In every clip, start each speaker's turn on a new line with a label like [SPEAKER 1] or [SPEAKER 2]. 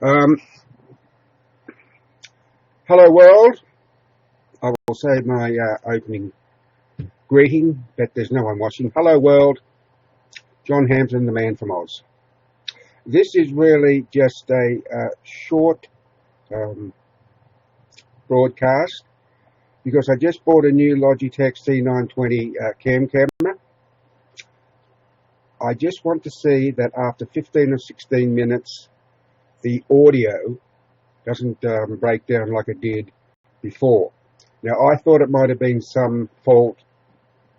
[SPEAKER 1] Um, hello world. I will say my opening greeting, but there's no one watching. Hello world. John Hampton, the man from Oz. This is really just a short broadcast because I just bought a new Logitech C920 cam camera. I just want to see that after 15 or 16 minutes, the audio doesn't break down like it did before. Now, I thought it might have been some fault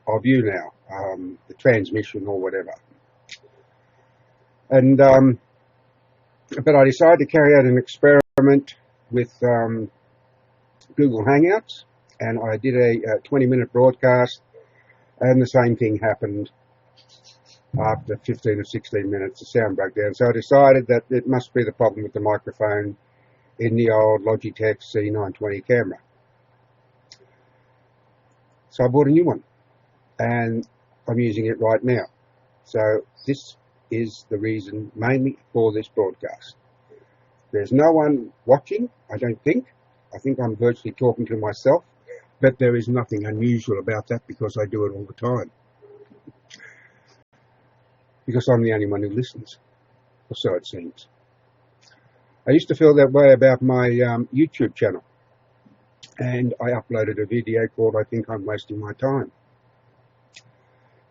[SPEAKER 1] of YouNow, the transmission or whatever. And but I decided to carry out an experiment with Google Hangouts, and I did a 20-minute broadcast, and the same thing happened after 15 or 16 minutes. The sound broke down. So I decided that it must be the problem with the microphone in the old Logitech C920 camera. So I bought a new one, and I'm using it right now. So this is the reason mainly for this broadcast. There's no one watching, I don't think. I think I'm virtually talking to myself, but there is nothing unusual about that because I do it all the time. Because I'm the only one who listens, or so it seems. I used to feel that way about my YouTube channel, and I uploaded a video called I Think I'm Wasting My Time.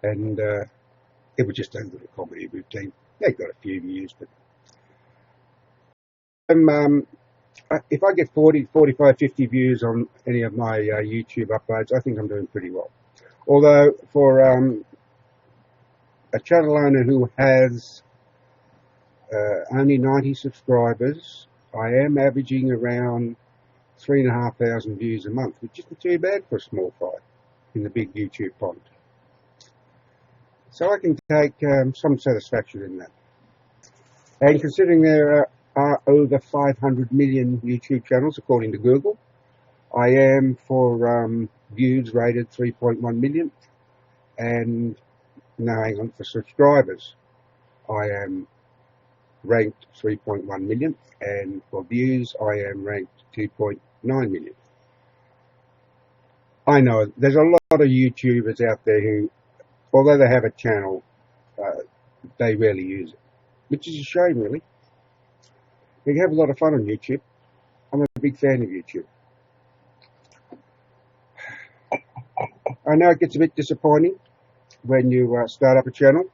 [SPEAKER 1] And it was just a little comedy routine. They got a few views, but if I get 40, 45, 50 views on any of my YouTube uploads, I think I'm doing pretty well. Although for a channel owner who has only 90 subscribers, I am averaging around 3,500 views a month, which isn't too bad for a small fry in the big YouTube pond. So I can take some satisfaction in that. And considering there are over 500 million YouTube channels, according to Google, I am for views rated 3.1 million, and no, hang on, for subscribers, I am ranked 3.1 million, and for views, I am ranked 2.9 million. I know there's a lot of YouTubers out there who, although they have a channel, they rarely use it, which is a shame, really. You can have a lot of fun on YouTube. I'm a big fan of YouTube. I know it gets a bit disappointing when you start up a channel.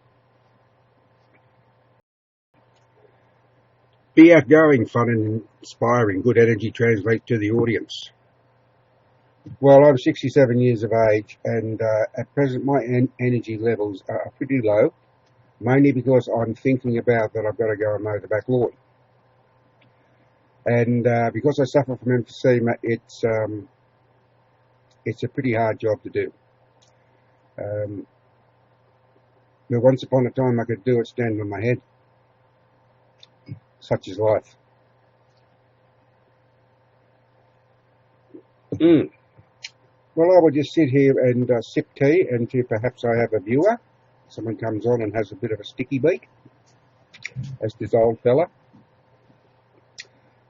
[SPEAKER 1] Be outgoing, fun and inspiring. Good energy translates to the audience. Well, I'm 67 years of age, and at present my energy levels are pretty low, mainly because I'm thinking about that I've got to go and mow the back lawn. And because I suffer from emphysema, it's a pretty hard job to do. Now, once upon a time I could do it standing on my head. Such is life. Well, I will just sit here and sip tea until perhaps I have a viewer. Someone comes on and has a bit of a sticky beak, as this old fella.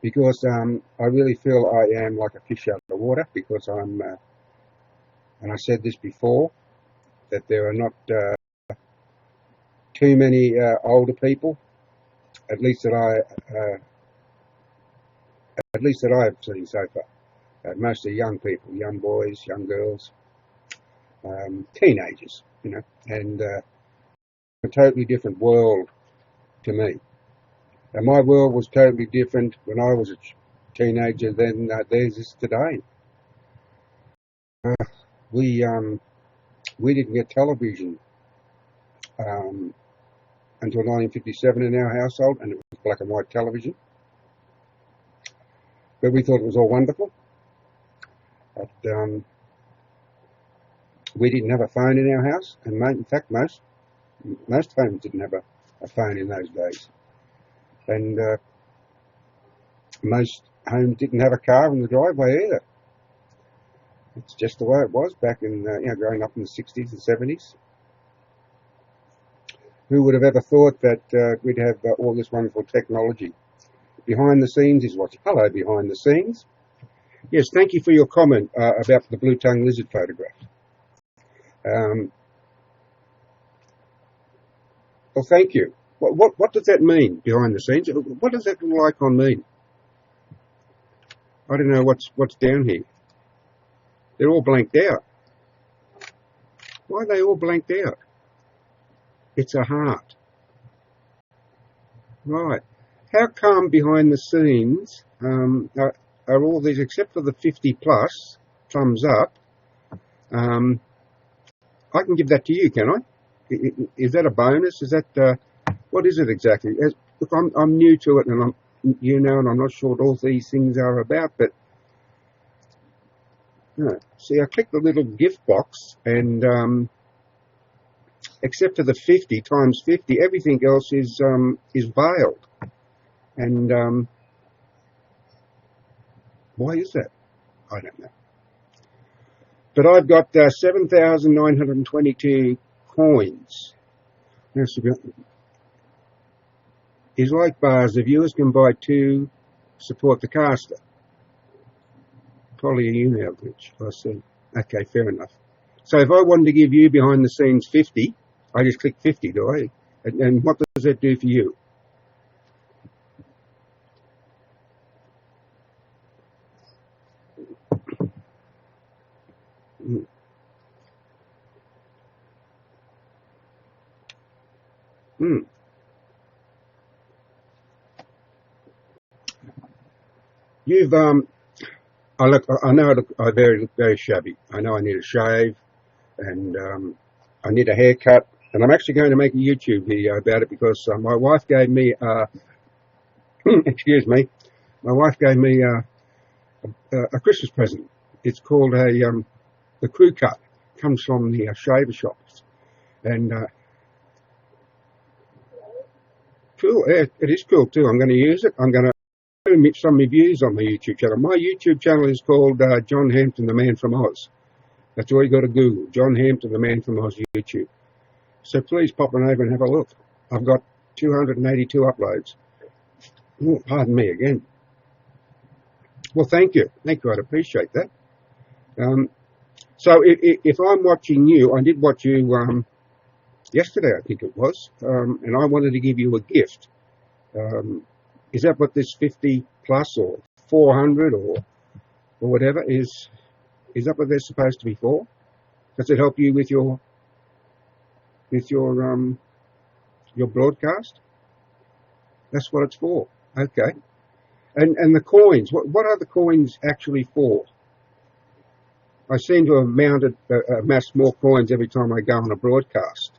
[SPEAKER 1] Because I really feel I am like a fish out of the water, because I'm, and I said this before, that there are not too many older people, at least that I've seen so far. Mostly young people, young boys, young girls, teenagers, you know, and a totally different world to me. And my world was totally different when I was a teenager than theirs is today. We didn't get television until 1957 in our household, and it was black and white television. But we thought it was all wonderful. But we didn't have a phone in our house, and in fact most homes didn't have a phone in those days. And most homes didn't have a car in the driveway either. It's just the way it was back in, growing up in the 60s and 70s. Who would have ever thought that we'd have all this wonderful technology behind the scenes is watching. Hello, behind the scenes. Yes, thank you for your comment about the blue-tongued lizard photograph. Well, thank you. What does that mean, behind the scenes? What does that little icon mean? I don't know what's down here. They're all blanked out. Why are they all blanked out? It's a heart. Right. How come behind the scenes are all these, except for the 50 plus, thumbs up? I can give that to you, can I? Is that a bonus? Is that, what is it exactly? Look, I'm new to it, and I'm YouNow, and I'm not sure what all these things are about, but see, I click the little gift box, and except for the 50 times 50, everything else is veiled. And why is that? I don't know. But I've got 7,922 coins. Is like bars. The viewers can buy 2, support the caster. Probably a YouNow glitch, I see. Okay, fair enough. So if I wanted to give you behind the scenes 50, I just click 50, do I? And what does that do for you? You've I know I look very shabby. I know I need a shave, and I need a haircut, and I'm actually going to make a YouTube video about it because my wife gave me excuse me, my wife gave me a Christmas present. It's called the crew cut. It comes from the shaver shops, and cool. It is cool too. I'm going to use it. I'm going to do some reviews on my YouTube channel. My YouTube channel is called John Hampton, the Man from Oz. That's all you got to Google. John Hampton, the Man from Oz YouTube. So please pop on over and have a look. I've got 282 uploads. Oh, pardon me again. Well, thank you. Thank you. I'd appreciate that. So if I'm watching you, I did watch you yesterday, I think it was, and I wanted to give you a gift. Is that what this 50 plus or 400 or whatever is that what they're supposed to be for? Does it help you with your broadcast? That's what it's for. Okay. And the coins, what are the coins actually for? I seem to have amassed more coins every time I go on a broadcast.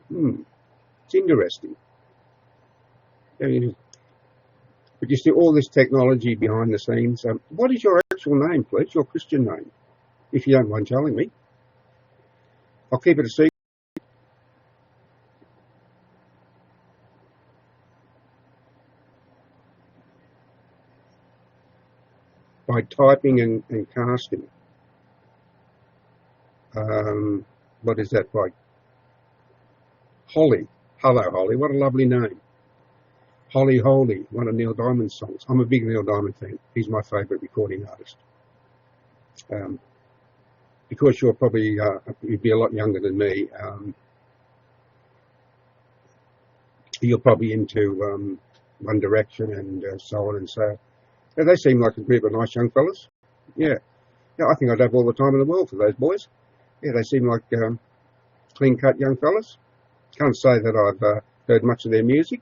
[SPEAKER 1] It's interesting. But you see all this technology behind the scenes. What is your actual name, please? Your Christian name, if you don't mind telling me. I'll keep it a secret. By typing and casting. What is that by? Holly. Hello, Holly. What a lovely name. Holly Holy, one of Neil Diamond's songs. I'm a big Neil Diamond fan. He's my favourite recording artist. Because you're probably, you'd be a lot younger than me, you're probably into One Direction and so on and so. Yeah, they seem like a group of nice young fellas. Yeah. I think I'd have all the time in the world for those boys. Yeah, they seem like clean-cut young fellas. Can't say that I've heard much of their music.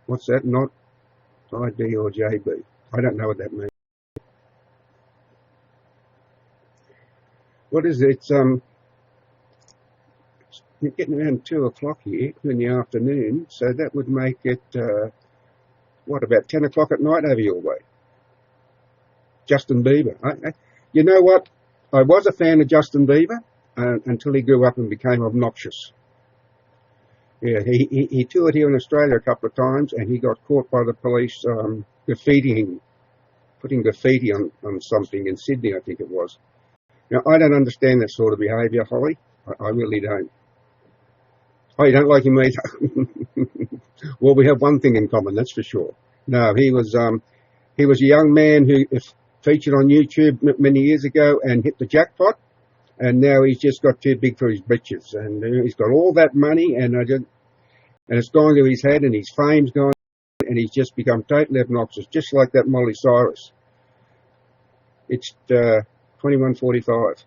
[SPEAKER 1] What's that? Not ID or JB. I don't know what that means. What is it? It's getting around 2 o'clock here in the afternoon, so that would make it about 10 o'clock at night over your way. Justin Bieber. You know what? I was a fan of Justin Bieber until he grew up and became obnoxious. Yeah, he toured here in Australia a couple of times, and he got caught by the police graffitiing, putting graffiti on something in Sydney, I think it was. Now, I don't understand that sort of behaviour, Holly. I really don't. Oh, you don't like him either? Well, we have one thing in common, that's for sure. No, he was a young man who featured on YouTube many years ago and hit the jackpot, and now he's just got too big for his britches, and he's got all that money, and it's gone to his head, and his fame's gone, and he's just become totally obnoxious, just like that Molly Cyrus. It's 21:45.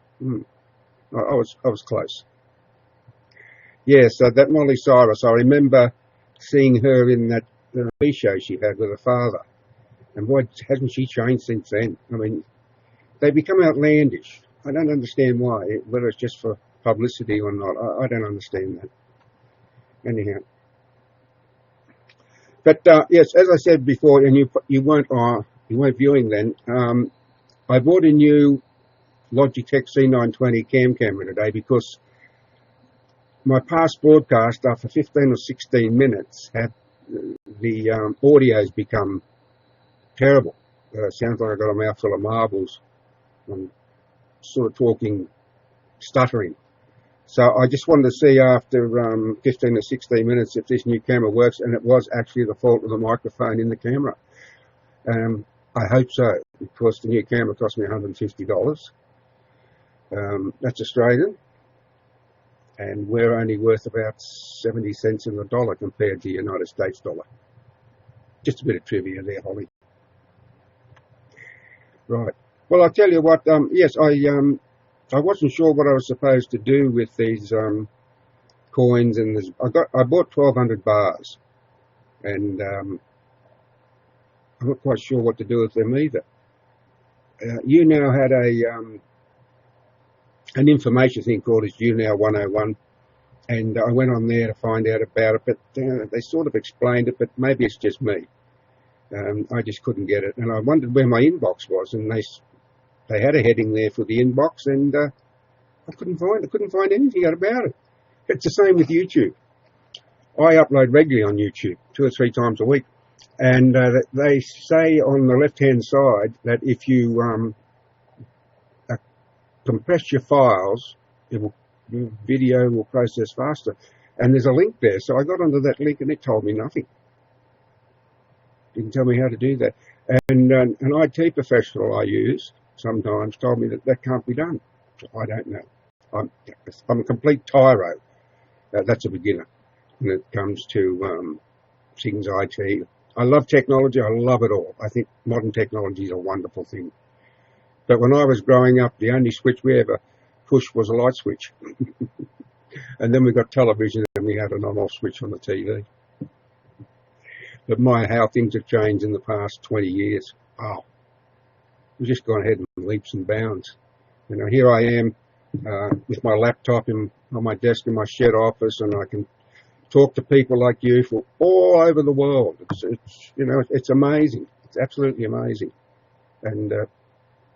[SPEAKER 1] I was close. Yeah, so that Molly Cyrus, I remember seeing her in that TV show she had with her father. And why hasn't she changed since then? I mean, they become outlandish. I don't understand why, whether it's just for publicity or not. I don't understand that. Anyhow. But yes, as I said before, and you weren't viewing then, I bought a new Logitech C920 cam camera today because my past broadcast, after 15 or 16 minutes, had the audio's become terrible. Sounds like I got a mouthful of marbles. I'm sort of talking, stuttering. So I just wanted to see after 15 or 16 minutes if this new camera works, and it was actually the fault of the microphone in the camera. I hope so, because the new camera cost me $150. That's Australian. And we're only worth about 70 cents in the dollar compared to the United States dollar. Just a bit of trivia there, Holly. Right. Well, I'll tell you what, yes, I wasn't sure what I was supposed to do with these coins, and I bought 1,200 bars, and I'm not quite sure what to do with them either. YouNow had an information thing called YouNow 101, and I went on there to find out about it, but they sort of explained it, but maybe it's just me. I just couldn't get it, and I wondered where my inbox was, and they had a heading there for the inbox, and I couldn't find anything out about it. It's the same with YouTube. I upload regularly on YouTube 2 or 3 times a week, and they say on the left-hand side that if you compress your files, your video will process faster. And there's a link there, so I got onto that link and it told me nothing. Didn't tell me how to do that. And an IT professional I use sometimes told me that can't be done. So I don't know. I'm a complete tyro. That's a beginner when it comes to things IT. I love technology. I love it all. I think modern technology is a wonderful thing. But when I was growing up, the only switch we ever pushed was a light switch. And then we got television and we had an on-off switch on the TV. But how things have changed in the past 20 years. Oh, we've just gone ahead in leaps and bounds. You know, here I am with my laptop on my desk in my shed office, and I can talk to people like you from all over the world. It's amazing. It's absolutely amazing. And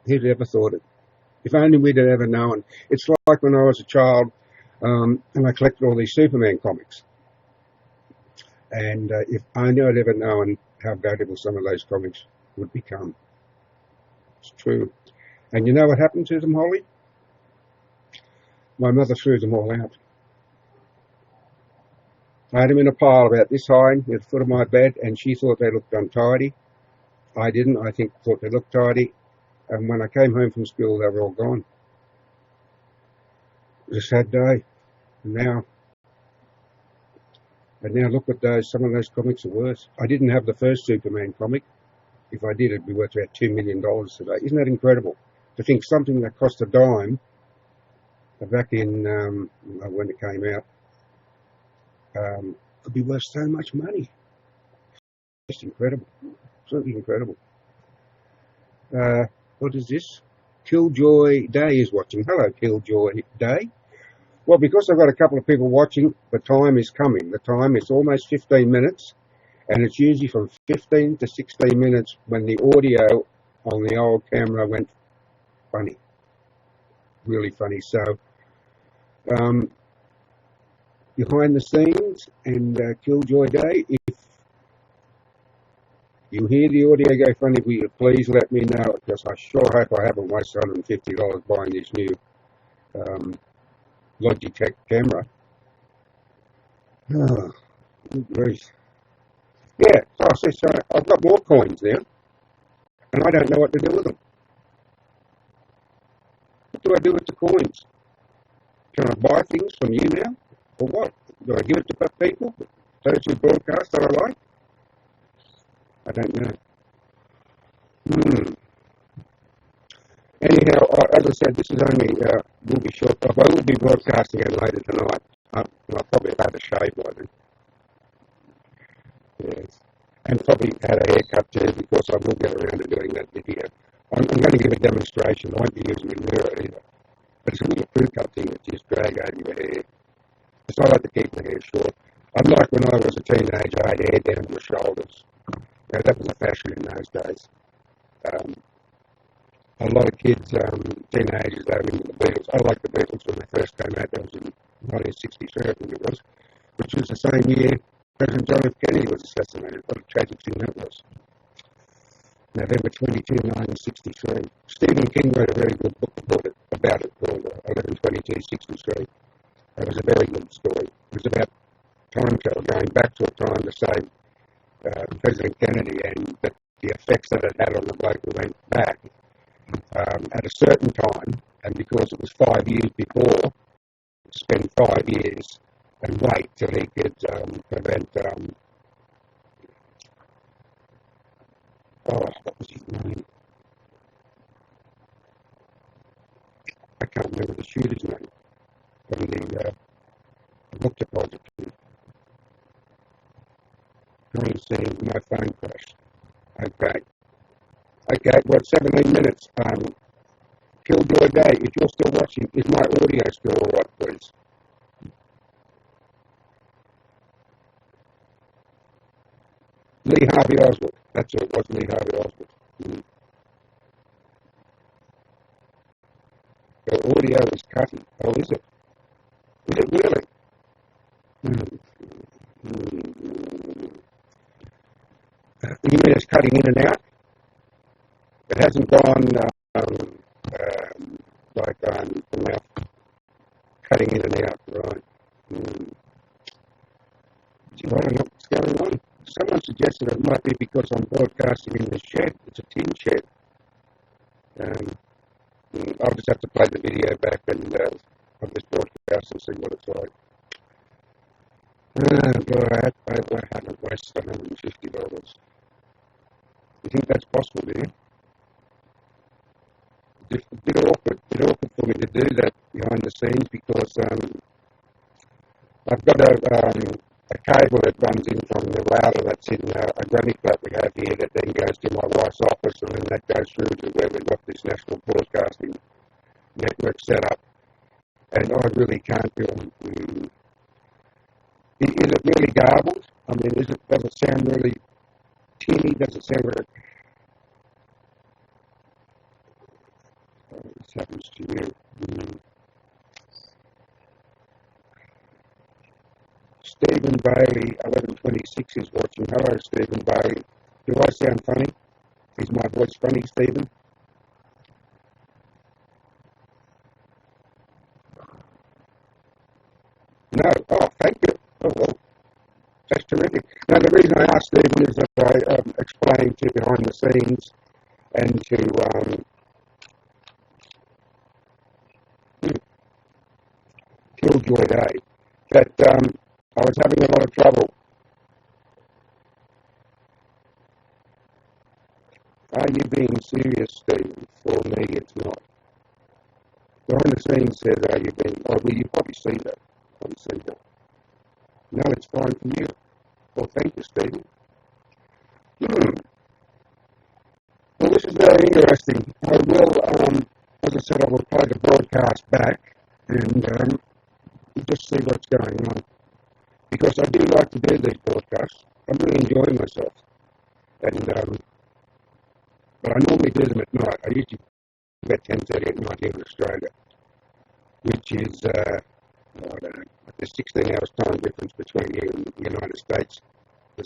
[SPEAKER 1] who'd ever thought it? If only we'd ever known. It's like when I was a child and I collected all these Superman comics. And if only I'd ever known how valuable some of those comics would become. It's true. And you know what happened to them, Holly? My mother threw them all out. I had them in a pile about this high at the foot of my bed, and she thought they looked untidy. I didn't. I thought they looked tidy. And when I came home from school, they were all gone. It was a sad day. And now look what some of those comics are worth. I didn't have the first Superman comic. If I did, it'd be worth about $2 million today. Isn't that incredible? To think something that cost a dime back in when it came out could be worth so much money. Just incredible. Absolutely incredible. What is this? Killjoy Day is watching. Hello, Killjoy Day. Well, because I've got a couple of people watching, the time is coming. The time is almost 15 minutes, and it's usually from 15 to 16 minutes when the audio on the old camera went funny. Really funny. So, behind the scenes and Killjoy Day, if you hear the audio go funny, will you please let me know, because I sure hope I haven't wasted $150 buying this new Logitech camera. Oh, good grief. Yeah, so I've got more coins now, and I don't know what to do with them. What do I do with the coins? Can I buy things from YouNow, or what? Do I give it to people, those who broadcast that I like? I don't know. Anyhow, as I said, this is only will be short. I will be broadcasting it later tonight. I'll probably have had a shave by then. Yes. And probably had a haircut too, because I will get around to doing that video. I'm going to give a demonstration. I won't be using a mirror either. But it's a little pre-cut thing that just drag over your hair. So I like to keep my hair short. Unlike when I was a teenager, I had hair down to my shoulders. Now, that was a fashion in those days. A lot of kids, teenagers, they were into the Beatles. I liked the Beatles when they first came out. That was in 1963, I think it was, which was the same year President John F. Kennedy was assassinated. What a tragic thing that was. November 22, 1963. Stephen King wrote a very good book about it called 11/22/63. It was a very good story. It was about time travel, going back to a time to save President Kennedy, and the effects that it had on the bloke who went back at a certain time, and because it was 5 years before, spend 5 years and wait till he could prevent, what was his name? I can't remember the shooter's name from the Booker project. Trying to see my phone crashed. Okay, well, 17 minutes. Killjoy Day, if you're still watching, is my audio still alright, please? Lee Harvey Oswald. That's it, it was Lee Harvey Oswald. The audio is cutting. Oh, is it? Is it really? You mean it's cutting in and out? It hasn't gone like the mouth cutting in and out, right? I don't know what's going on. Someone suggested it might be because I'm broadcasting in the shed. It's a tin shed. I'll just have to play the video back and of this broadcast and see what it's like. God, I haven't wasted $150. You think that's possible, do you? It's a bit awkward for me to do that behind the scenes, because I've got a cable that runs in from the router that's in a granny flat we have here, that then goes to my wife's office, and then that goes through to where we've got this national broadcasting network set up. And I really can't feel. Is it really garbled? I mean, does it sound really tinny? Does it sound really... This happens to you. Stephen Bailey, 1126, is watching. Hello, Stephen Bailey. Do I sound funny? Is my voice funny, Stephen? No. Oh, thank you. Oh, well, that's terrific. Now, the reason I asked Stephen is that I explained to behind the scenes and to Killjoy Day that I was having a lot of trouble. Are you being serious, Stephen? For me, it's not. Behind the scenes says, are you being... Oh, well, you probably see that. No, it's fine for you. Well, thank you, Stephen. Well, this is very interesting. I will, as I said, I will play the broadcast back and just see what's going on. Because I do like to do these broadcasts. I'm really enjoying myself. And, but I normally do them at night. I usually do about 10:30 at night here in Australia, which is, I don't know, there's 16 hours time difference between here and the United States. So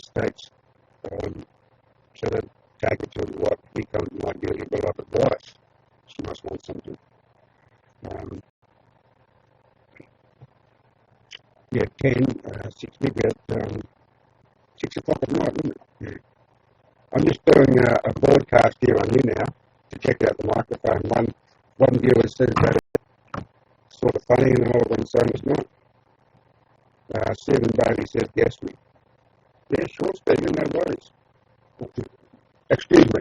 [SPEAKER 1] that take it to what becomes my dearly beloved wife. She must want something. yeah, 10, 6 maybe at 6 o'clock at night, wouldn't it? Yeah. I'm just doing a broadcast here on YouNow to check out the microphone. One viewer says that it's sort of funny, and another one saying it's not. Stephen Bailey says, guess me. Yeah, sure, Stephen, no worries. Excuse me.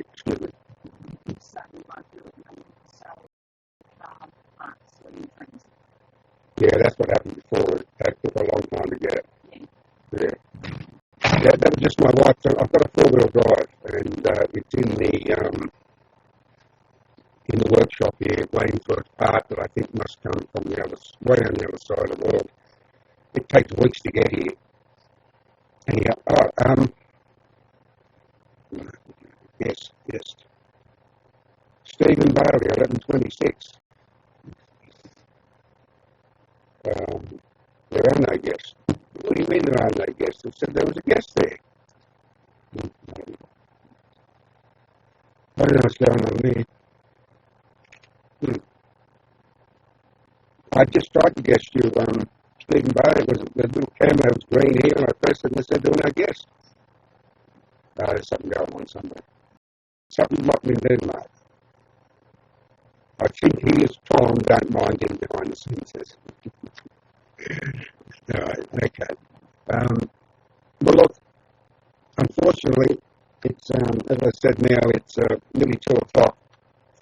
[SPEAKER 1] Yeah, that's what happened before. That took a long time to get it. Yeah. Yeah, that was just my wife. So I've got a four-wheel drive, and it's in the workshop here, waiting for a part that I think must come from way on the other side of the world. It takes weeks to get here. Anyhow, yes. Stephen Bailey, 1126. There are no guests. What do you mean there are no guests? It said there was a guest there. I don't know what's going on there. I just tried to guess you, Stephen Bailey. The little camera was green here, and I pressed it and it said there were no guests. There's something going on somewhere. Something locked in Denmark. I think he is Tom, don't mind him behind the scenes. Alright, okay. Well, look, unfortunately, it's, as I said now, it's nearly 2 o'clock.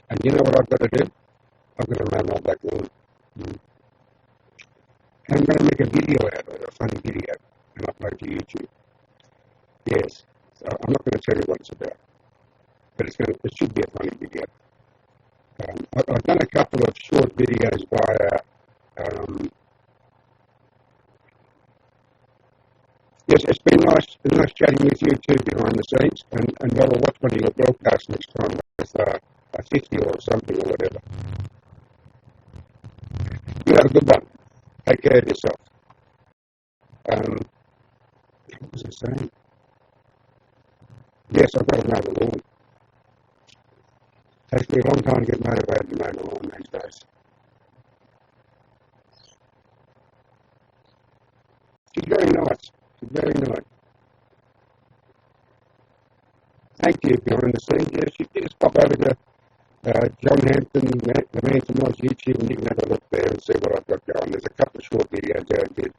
[SPEAKER 1] And you know what I've got to do? I've got to run all back on. And I'm going to make a video out of it, a funny video, and upload to YouTube. Yes. So I'm not going to tell you what it's about. But it should be a funny video. I've done a couple of short videos via yes, it's been nice chatting with you too behind the scenes, and I will watch one of your broadcasts next time with a 50 or something or whatever. You have a good one. Take care of yourself. What was I saying? Yes, I've got to mow the lawn. Takes me a long time to get motivated to mow the lawn these days. She's very nice. She's very nice. Thank you, behind the scenes. Yes, you can just pop over to John Hampton, the Man from Oz YouTube, and you can have a look there and see what I've got going. There's a couple of short videos there I did.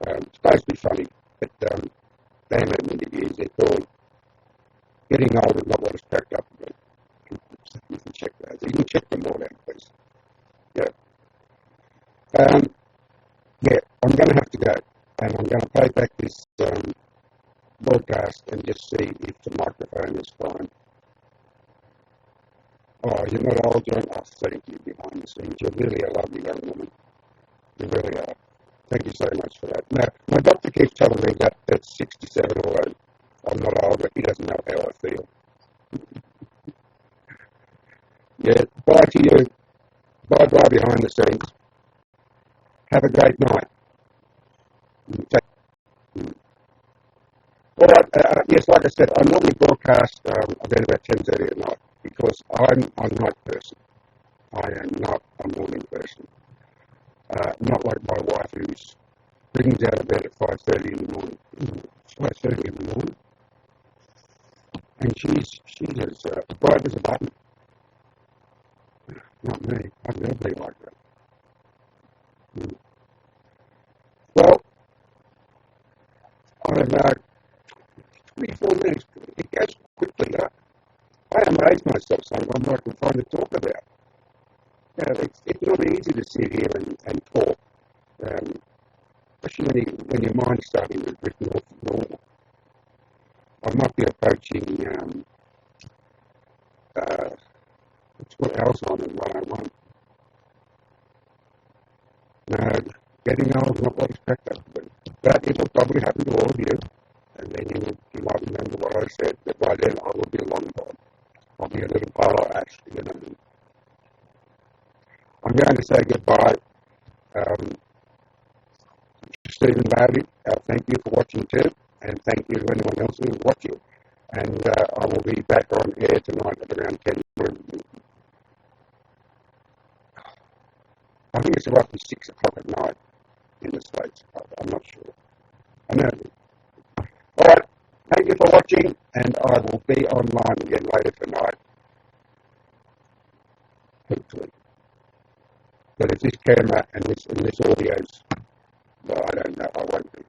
[SPEAKER 1] It's supposed to be funny, but they haven't interviews. They're called Getting Old and Not What It's Cracked Up About. You can check those. You can check them all out, please. Yeah. Yeah, I'm going to have to go, and I'm going to play back this broadcast and just see if the microphone is fine. Oh, you're not old, John? Oh, thank you, behind the scenes. You're really a lovely young woman. You really are. Thank you so much for that. Now, my doctor keeps telling me that at 67, although I'm not old, but he doesn't know how I feel. Yeah, bye to you. Bye behind the scenes. Have a great night. All right, yes, like I said, I normally broadcast around about 10:30 at night because I'm a night person. I am not a morning person. Not like my wife who brings out of bed at 5:30 in the morning. 5:30 in the morning. And she's as bright as a button. Not me. I'd never be like that. Well, I've 24 minutes. It goes quickly. I amaze myself sometimes what I can find to talk about. It's not easy to sit here and talk, especially when your mind's starting to drift north and normal. I might be approaching it's what Alzheimer's 101. No, getting old is not what it's cracked up to be. But it will probably happen to all of you, and then you might remember what I said, that by then I will be long gone. I'll be a little pile ash, you know. I'm going to say goodbye to Stephen Bailey. Thank you for watching too, and thank you to anyone else who's watching. And I will be back on air tonight at around 10. I think it's roughly 6 o'clock at night in the States. I'm not sure. Thank you for watching, and I will be online again later tonight, hopefully. But if this camera and this audio's, well, I don't know, I won't be.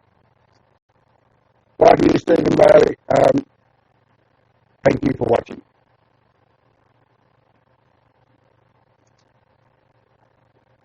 [SPEAKER 1] Bye to you, Stephen Bailey. Thank you for watching.